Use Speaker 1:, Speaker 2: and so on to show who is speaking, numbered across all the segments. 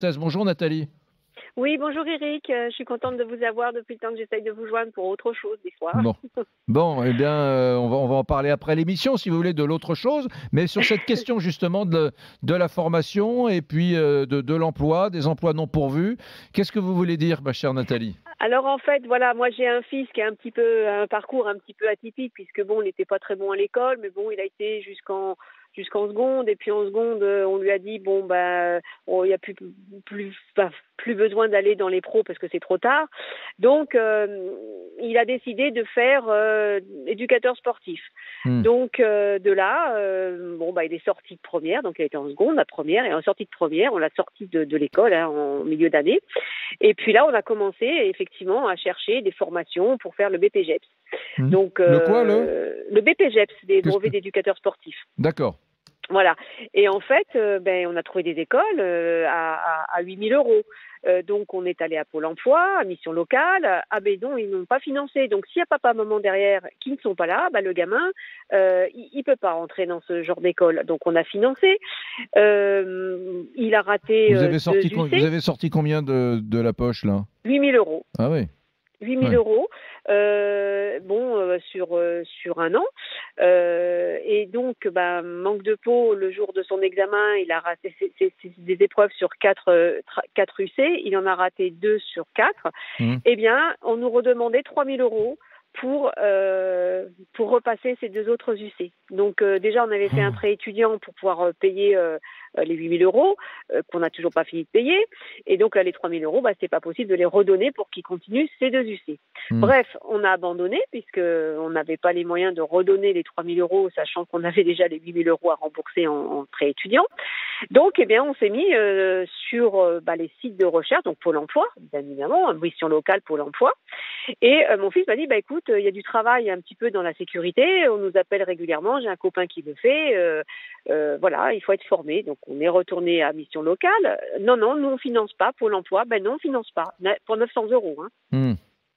Speaker 1: Bonjour Nathalie.
Speaker 2: Oui, bonjour Eric, je suis contente de vous avoir depuis le temps que j'essaye de vous joindre pour autre chose des fois.
Speaker 1: Bon, bon, eh bien, on va en parler après l'émission, si vous voulez, de l'autre chose. Mais sur cette question justement de la formation et puis de l'emploi, des emplois non pourvus, qu'est-ce que vous voulez dire, ma chère Nathalie?
Speaker 2: Alors en fait, voilà, moi j'ai un fils qui a un parcours un petit peu atypique puisque bon, il n'était pas très bon à l'école, mais bon, il a été jusqu'en seconde et puis en seconde, on lui a dit bon bah, il y a plus besoin d'aller dans les pros parce que c'est trop tard. Donc il a décidé de faire éducateur sportif.
Speaker 1: Hmm.
Speaker 2: Donc de là, bon bah il est sorti de première, donc il a été en seconde, la première, et en sortie de première, on l'a sorti de l'école en milieu d'année. Et puis là, on a commencé effectivement à chercher des formations pour faire le BPGEPS.
Speaker 1: Hmm.
Speaker 2: Donc
Speaker 1: Le quoi,
Speaker 2: le BPGEPS, des
Speaker 1: Qu'est-ce que...
Speaker 2: brevets d'éducateurs sportifs.
Speaker 1: D'accord.
Speaker 2: Voilà. Et en fait, on a trouvé des écoles à 8 000 euros. Donc, on est allé à Pôle emploi, à Mission locale. Ah ben non, ils n'ont pas financé. Donc, s'il y a papa, maman derrière qui ne sont pas là, le gamin, il peut pas rentrer dans ce genre d'école. Donc, on a financé. Il a raté
Speaker 1: Vous avez
Speaker 2: 2
Speaker 1: sorti, vous
Speaker 2: UC,
Speaker 1: avez sorti combien de la poche, là?
Speaker 2: 8 000 euros.
Speaker 1: Ah oui.
Speaker 2: 8 000
Speaker 1: Ouais.
Speaker 2: euros, sur un an. Et donc, manque de peau, le jour de son examen, il a raté c'est des épreuves sur 4 UC, il en a raté 2 sur 4.
Speaker 1: Hmm.
Speaker 2: Eh bien, on nous redemandait 3 000 euros pour repasser ces 2 autres UC. Donc déjà, on avait fait un prêt étudiant pour pouvoir payer les 8 000 euros, qu'on n'a toujours pas fini de payer. Et donc là, les 3 000 euros, c'était pas possible de les redonner pour qu'ils continuent ces 2 UC.
Speaker 1: Hmm.
Speaker 2: Bref, on a abandonné puisqu'on n'avait pas les moyens de redonner les 3 000 euros, sachant qu'on avait déjà les 8 000 euros à rembourser en prêt étudiant. Donc, on s'est mis sur les sites de recherche, donc Pôle emploi, bien évidemment, Mission locale, Pôle emploi. Et mon fils m'a dit, écoute, il y a du travail un petit peu dans la sécurité, on nous appelle régulièrement, j'ai un copain qui le fait, voilà, il faut être formé. Donc, on est retourné à Mission locale. Non, nous, on finance pas. Pôle emploi, non, on finance pas. Pour 900 euros, hein.
Speaker 1: Hmm.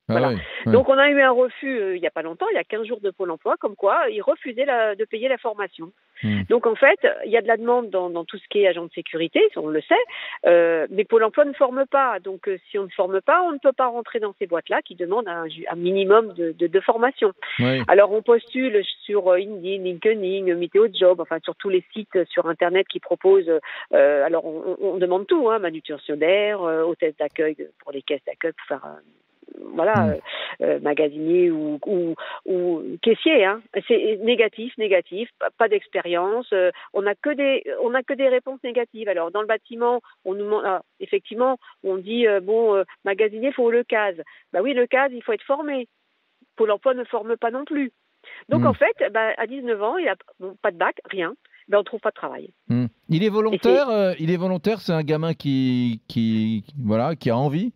Speaker 1: Ah
Speaker 2: Voilà.
Speaker 1: oui. Ouais.
Speaker 2: Donc, on a eu un refus il n'y a pas longtemps, il y a 15 jours de Pôle emploi, comme quoi ils refusaient de payer la formation.
Speaker 1: Hmm.
Speaker 2: Donc, en fait, il y a de la demande dans tout ce qui est agent de sécurité, on le sait, mais Pôle emploi ne forme pas. Donc, si on ne forme pas, on ne peut pas rentrer dans ces boîtes-là qui demandent un minimum de formation.
Speaker 1: Ouais.
Speaker 2: Alors, on postule sur Indeed, LinkedIn, Météo Job, enfin, sur tous les sites sur Internet qui proposent. Alors, on demande tout, hein, manutentionnaire, hôtesse d'accueil pour les caisses d'accueil pour faire... magasinier ou caissier, hein. C'est négatif, pas d'expérience. On n'a que des réponses négatives. Alors dans le bâtiment, on nous demande, effectivement, on dit magasinier, il faut le CAS. Oui, le CAS, il faut être formé. Pôle emploi ne forme pas non plus. Donc en fait, à 19 ans, il a pas de bac, rien. On trouve pas de travail.
Speaker 1: Hmm. Il est volontaire. Il est volontaire. C'est un gamin qui a envie.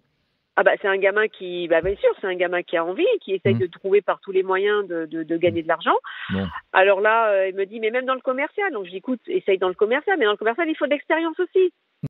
Speaker 2: C'est un gamin qui, bien sûr, c'est un gamin qui a envie, qui essaye de trouver par tous les moyens de gagner de l'argent.
Speaker 1: Bon.
Speaker 2: Alors là, il me dit, mais même dans le commercial. Donc je dis, écoute, essaye dans le commercial, mais dans le commercial, il faut de l'expérience aussi.